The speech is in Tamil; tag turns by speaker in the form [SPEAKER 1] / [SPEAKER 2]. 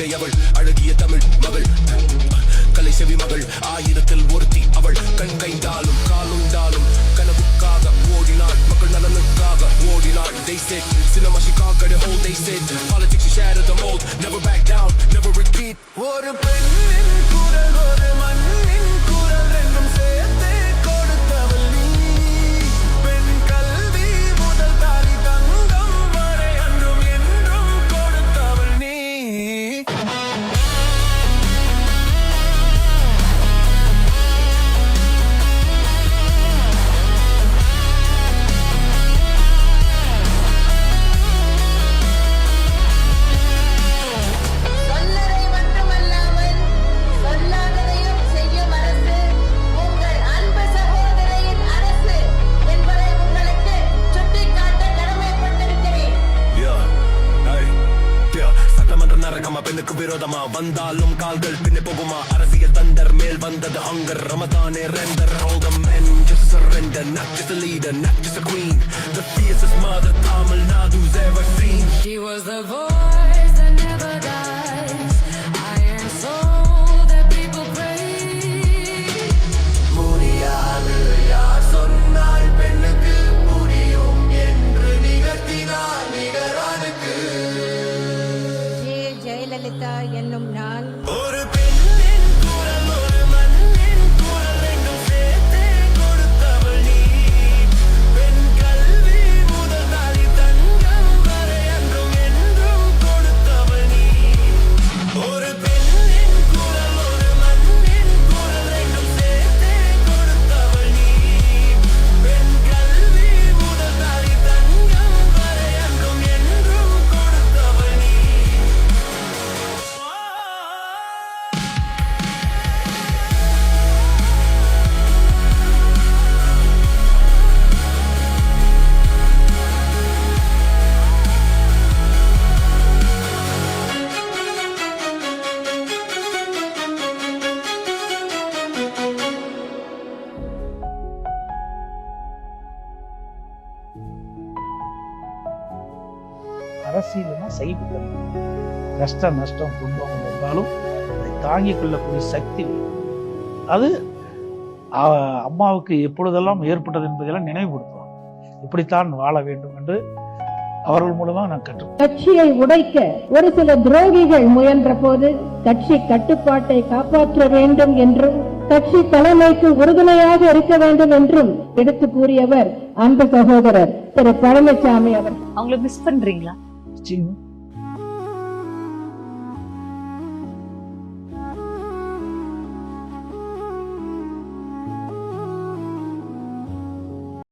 [SPEAKER 1] அம்பிகை அவள் அழகிய தமிழ் மகள் கலை செவி மகள் ஆயிரத்தில் ஒருத்தி அவள் கண் கைந்தாலும் காலுண்டாலும் கனவுக்காக ஓடினாள் மக்கள் நலனுக்காக ஓடினாள். They said cinema she conquered the whole. They said politics she shattered the mold. Never back down, never repeat. ஒரு பெண்ணின் குரல் ஒரு மண்ணின் குரல் ரெண்டும் சேர்த்தே கொடுத்தவள் நீ. பெண் கல்வி முதல் தாலி தங்கம் வரை அன்றும் என்றும் கொடுத்தவள் நீ. பெண்ணுக்கு விரோதமா வந்தாலும் கால்கள் பின்னே போகுமா? அரசியல் தந்தர் மேல் வந்தது ஹங்கர் ரமதானே ரெண்டர். All the men just surrender, not just a leader, not just a queen, the fiercest mother Tamil Nadu's ever seen.
[SPEAKER 2] She was the voice that never dies, iron soul that people praise.
[SPEAKER 1] முடியாது யார் சொன்னால் பெண்ணுக்கு முடியும் என்று நிகழ்த்தினார் நிகரானுக்கு.
[SPEAKER 3] ஜெயலலிதா என்னும் நான்
[SPEAKER 1] ஒரு பெண்ணின் குரல் ஒரு மண்ணின் குரல் ரெண்டும் சேர்த்தே கொடுத்தவள் நீ. பெண் கல்வி முதல் தாலி தங்கம் வரை அன்றும் என்றும் கொடுத்தவள் நீ. ஒரு பெண்ணின் குரல் ஒரு மண்ணின் குரல் ரெண்டும் சேர்த்தே கொடுத்தவள் நீ. பெண் கல்வி முதல் தாலி தங்கம் வரை அன்றும் என்றும் கொடுத்தவள் நீ.
[SPEAKER 4] அரசியல்னா சைவம். கஷ்டம் நஷ்டம் துன்பம் வந்தாலும் அதை தாங்கிக் கொள்ளக்கூடிய சக்தி வேணும். அது அம்மாவுக்கு எப்பொழுதெல்லாம் ஏற்பட்டது என்பதெல்லாம் நினைவுபடுத்துவாங்க. இப்படித்தான் வாழ வேண்டும் என்று அவர்கள் மூலமாக நான் கற்றுக்கொண்டேன்.
[SPEAKER 3] கட்சியை உடைக்க ஒரு சில துரோகிகள் முயன்ற போது கட்சி கட்டுப்பாட்டை காப்பாற்ற வேண்டும் என்றும் கட்சி தலைமைக்கு உறுதுணையாக இருக்க வேண்டும் என்றும் எடுத்து கூறியவர் அன்பு சகோதரர் திரு பழனிசாமி அவர்.
[SPEAKER 5] அவங்கள மிஸ் பண்றீங்களா?
[SPEAKER 4] நிச்சயமா